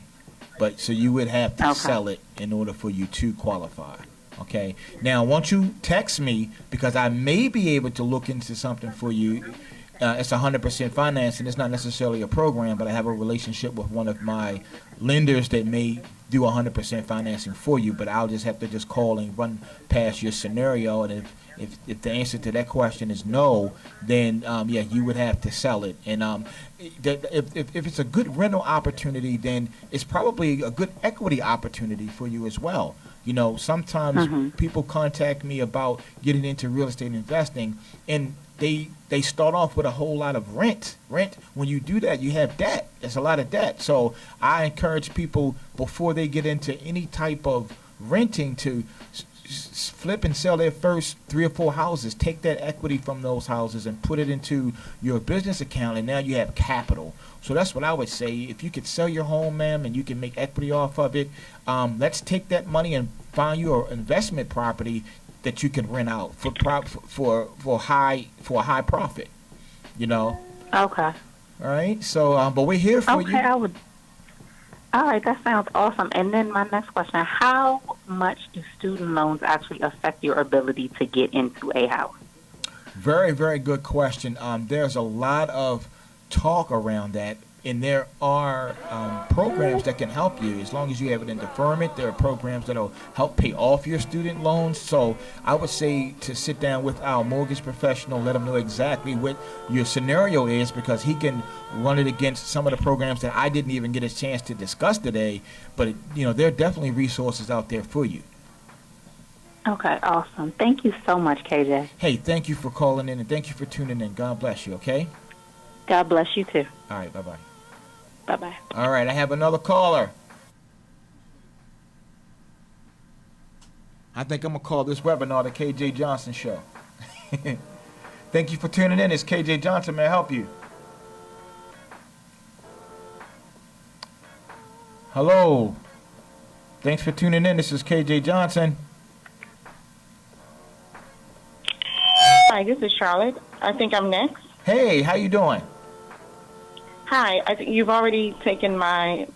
Speaker 1: But so you would have to sell it in order for you to qualify. Okay. Now, once you text me, because I may be able to look into something for you. It's 100% financing. It's not necessarily a program, but I have a relationship with one of my lenders that may do 100% financing for you. But I'll just have to just call and run past your scenario. And if the answer to that question is no, then yeah, you would have to sell it. And if it's a good rental opportunity, then it's probably a good equity opportunity for you as well. You know, sometimes people contact me about getting into real estate investing, and they start off with a whole lot of rent. When you do that, you have debt. There's a lot of debt. So I encourage people before they get into any type of renting to flip and sell their first 3 or 4 houses. Take that equity from those houses and put it into your business account, and now you have capital. So that's what I would say. If you could sell your home, ma'am, and you can make equity off of it, let's take that money and find you an investment property that you can rent out for a high profit. You know.
Speaker 4: Okay.
Speaker 1: All right. So, but we're here for you.
Speaker 4: Okay, I would. All right, that sounds awesome. And then my next question: how much do student loans actually affect your ability to get into a house?
Speaker 1: Very, very good question. There's a lot of talk around that, and there are programs that can help you as long as you have it in deferment. There are programs that will help pay off your student loans. So I would say to sit down with our mortgage professional, let him know exactly what your scenario is, because he can run it against some of the programs that I didn't even get a chance to discuss today. But you know, there are definitely resources out there for you.
Speaker 4: Okay, awesome. Thank you so much, KJ.
Speaker 1: Hey, thank you for calling in, and thank you for tuning in. God bless you, okay?
Speaker 4: God bless you too.
Speaker 1: All right, bye-bye.
Speaker 4: Bye-bye.
Speaker 1: All right, I have another caller. I think I'm going to call this webinar the KJ Johnson Show. Thank you for tuning in. It's KJ Johnson. May I help you? Hello. Thanks for tuning in. This is KJ Johnson.
Speaker 5: Hi, this is Charlotte. I think I'm next.
Speaker 1: Hey, how you doing?
Speaker 5: Hi, I think you've already taken my.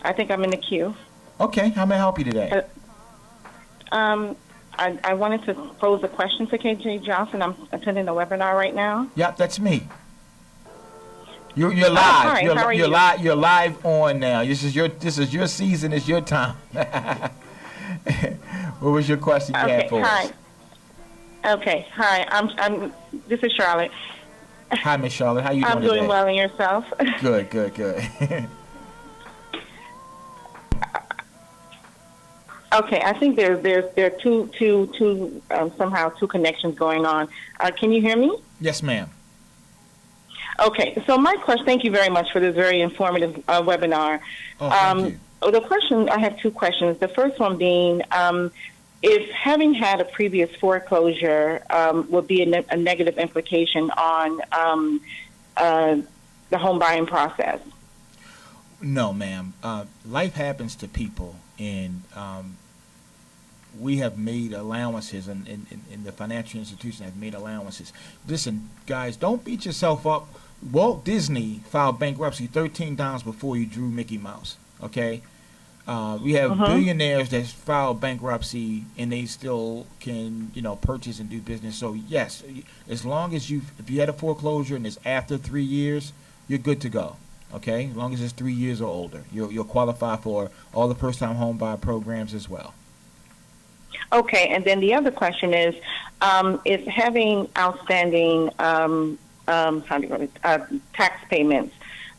Speaker 5: I think I'm in the queue.
Speaker 1: Okay, how may I help you today?
Speaker 5: I wanted to pose a question to KJ Johnson. I'm attending a webinar right now.
Speaker 1: Yep, that's me. You're live.
Speaker 5: Hi, how are
Speaker 1: you're
Speaker 5: you?
Speaker 1: live. You're live on now. This is your season. It's your time. What was your question you had for
Speaker 5: Hi.
Speaker 1: us?
Speaker 5: Okay, hi. I'm. This is Charlotte.
Speaker 1: Hi, Miss Charlotte. How you doing
Speaker 5: I'm doing
Speaker 1: today?
Speaker 5: well, and yourself?
Speaker 1: Good.
Speaker 5: Okay, I think there are two somehow two connections going on. Can you hear me?
Speaker 1: Yes, ma'am.
Speaker 5: Okay, so my question. Thank you very much for this very informative webinar.
Speaker 1: Oh, thank you.
Speaker 5: The question, I have two questions. The first one being, if having had a previous foreclosure would be a negative implication on the home buying process.
Speaker 1: No, ma'am. Life happens to people, and we have made allowances, and the financial institution have made allowances. Listen, guys, don't beat yourself up. Walt Disney filed bankruptcy 13 times before you drew Mickey Mouse. Okay, we have billionaires that filed bankruptcy and they still can, purchase and do business. So yes, as long as if you had a foreclosure and it's after 3 years, you're good to go. Okay, as long as it's 3 years or older, you'll qualify for all the first-time home buyer programs as well.
Speaker 5: Okay, and then the other question is having outstanding tax payments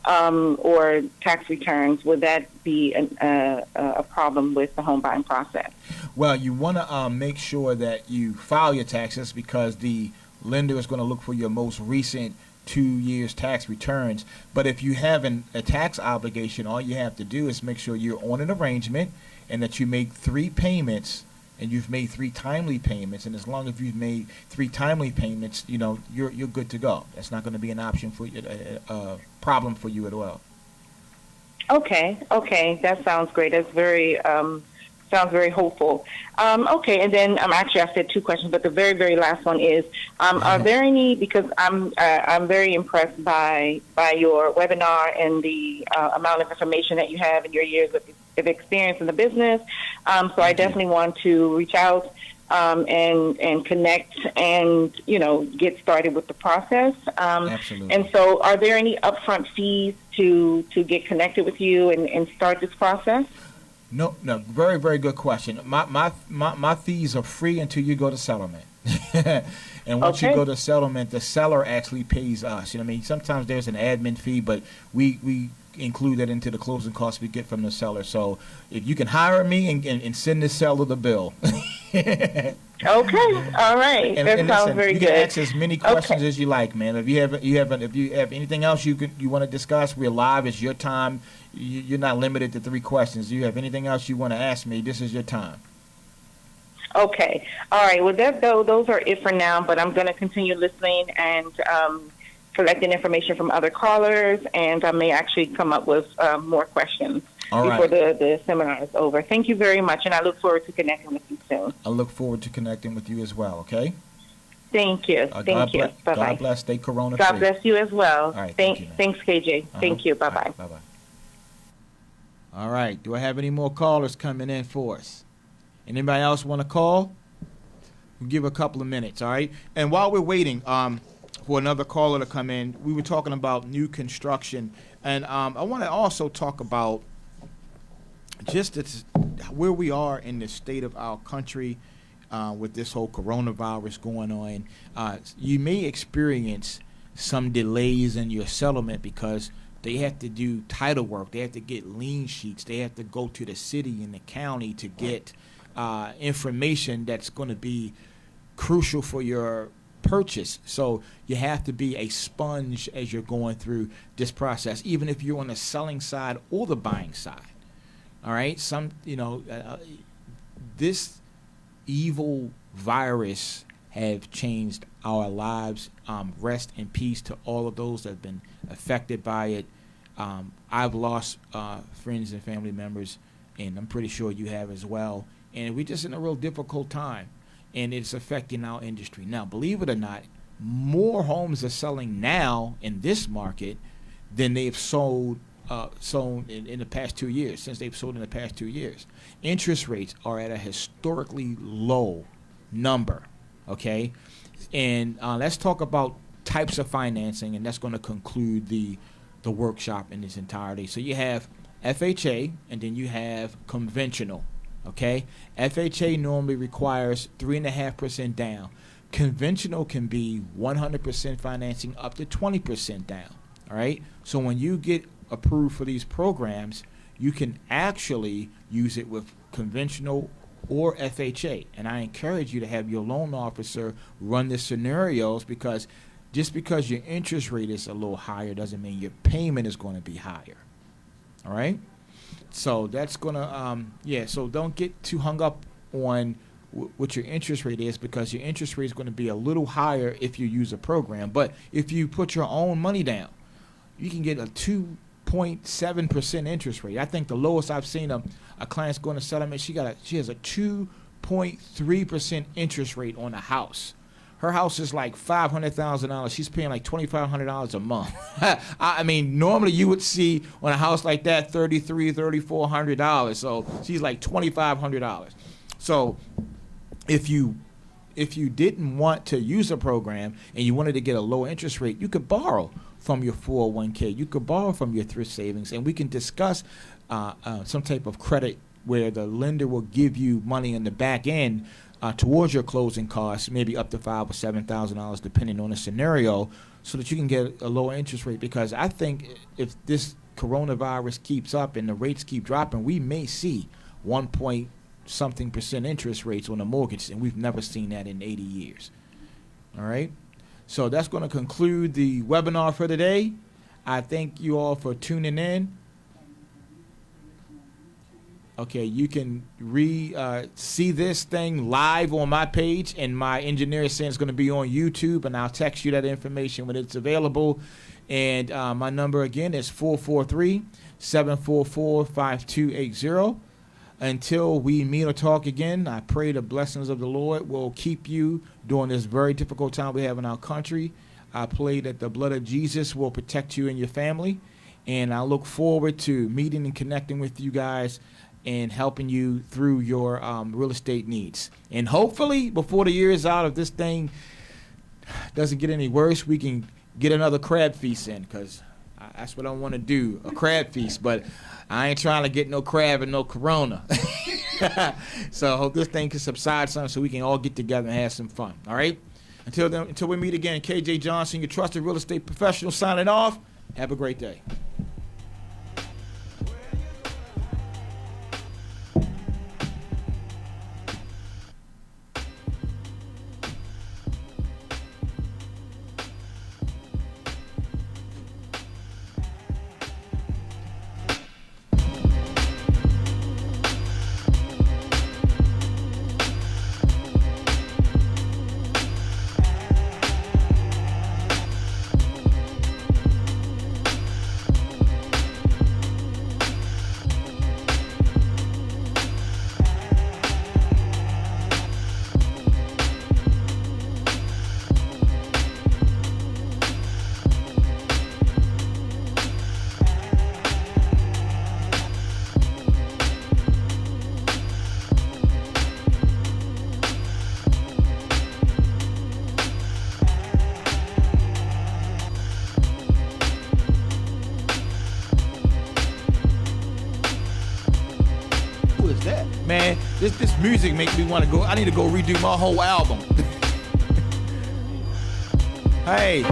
Speaker 5: or tax returns, would that be a problem with the home buying process?
Speaker 1: Well, you want to make sure that you file your taxes, because the lender is going to look for your most recent 2 years tax returns. But if you have a tax obligation, all you have to do is make sure you're on an arrangement and that you make 3 payments, and you've made 3 timely payments. And as long as you've made 3 timely payments, you're good to go. That's not going to be an option for you, problem for you at all.
Speaker 5: Okay, that sounds great. That's very sounds very hopeful. Okay, and then actually I said 2 questions, but the very, very last one is: are there any? Because I'm very impressed by your webinar and the amount of information that you have in your years of experience in the business. So I definitely want to reach out and connect and get started with the process.
Speaker 1: Absolutely.
Speaker 5: And so, are there any upfront fees to get connected with you and start this process?
Speaker 1: No, very, very good question. My fees are free until you go to settlement. And once you go to settlement, the seller actually pays us. Sometimes there's an admin fee, but we include that into the closing costs we get from the seller. So if you can hire me and send the seller the bill.
Speaker 5: Okay, all right. That sounds very
Speaker 1: good.
Speaker 5: You
Speaker 1: can ask as many questions as you like, man. If you have anything else you want to discuss, we're live. It's your time. You're not limited to 3 questions. If you have anything else you want to ask me, this is your time.
Speaker 5: Okay, all right. Well, those are it for now. But I'm going to continue listening and collecting information from other callers, and I may actually come up with more questions before the seminar is over. Thank you very much, and I look forward to connecting with you soon.
Speaker 1: I look forward to connecting with you as well, okay?
Speaker 5: Thank you. Thank you. Bye-bye.
Speaker 1: God bless. Stay corona
Speaker 5: God
Speaker 1: free.
Speaker 5: bless you as well.
Speaker 1: All right,
Speaker 5: Thanks, KJ. Thank you. Bye-bye.
Speaker 1: Right, bye-bye.
Speaker 6: All right. Do I have any more callers coming in for us? Anybody else want to call? We'll give a couple of minutes, all right? And while we're waiting for another caller to come in, we were talking about new construction. And I want to also talk about just where we are in the state of our country with this whole coronavirus going on. You may experience some delays in your settlement because they have to do title work. They have to get lien sheets. They have to go to the city and the county to get information that's going to be crucial for your purchase. So you have to be a sponge as you're going through this process, even if you're on the selling side or the buying side. All right. This evil virus have changed our lives. Rest in peace to all of those that have been affected by it. I've lost friends and family members, and I'm pretty sure you have as well. And we're just in a real difficult time, and it's affecting our industry. Now, believe it or not, more homes are selling now in this market than they've sold in the past 2 years, since they've sold in the past 2 years. Interest rates are at a historically low number, okay? And let's talk about types of financing, and that's going to conclude the workshop in its entirety. So you have FHA, and then you have conventional, okay? FHA normally requires 3.5% down. Conventional can be 100% financing up to 20% down, all right? So when you get approved for these programs, you can actually use it with conventional or FHA. And I encourage you to have your loan officer run the scenarios, because just because your interest rate is a little higher doesn't mean your payment is going to be higher. All right? So that's going to, so don't get too hung up on what your interest rate is, because your interest rate is going to be a little higher if you use a program. But if you put your own money down, you can get a 2.7% interest rate. I think the lowest I've seen a client's going to settlement, she has a 2.3% interest rate on a house. Her house is like $500,000. She's paying like $2,500 a month. I mean, normally you would see on a house like that $3,400. So she's like $2,500. So if you didn't want to use a program and you wanted to get a low interest rate, you could borrow from your 401k. You could borrow from your thrift savings, and we can discuss some type of credit where the lender will give you money in the back end towards your closing costs, maybe up to $5,000 or $7,000 depending on the scenario, so that you can get a lower interest rate. Because I think if this coronavirus keeps up and the rates keep dropping, we may see 1-point-something% interest rates on a mortgage, and we've never seen that in 80 years. All right? So that's going to conclude the webinar for today. I thank you all for tuning in. Okay, you can see this thing live on my page, and my engineer is saying it's going to be on YouTube, and I'll text you that information when it's available. And my number again is 443-744-5280. Until we meet or talk again, I pray the blessings of the Lord will keep you during this very difficult time we have in our country. I pray that the blood of Jesus will protect you and your family. And I look forward to meeting and connecting with you guys and helping you through your real estate needs. And hopefully, before the year is out, if this thing doesn't get any worse, we can get another crab feast in, because that's what I want to do, a crab feast. But I ain't trying to get no crab and no corona. So I hope this thing can subside some, so we can all get together and have some fun. All right? Until then, until we meet again, KJ Johnson, your trusted real estate professional, signing off. Have a great day. Man, this music makes me want to go. I need to go redo my whole album. Hey.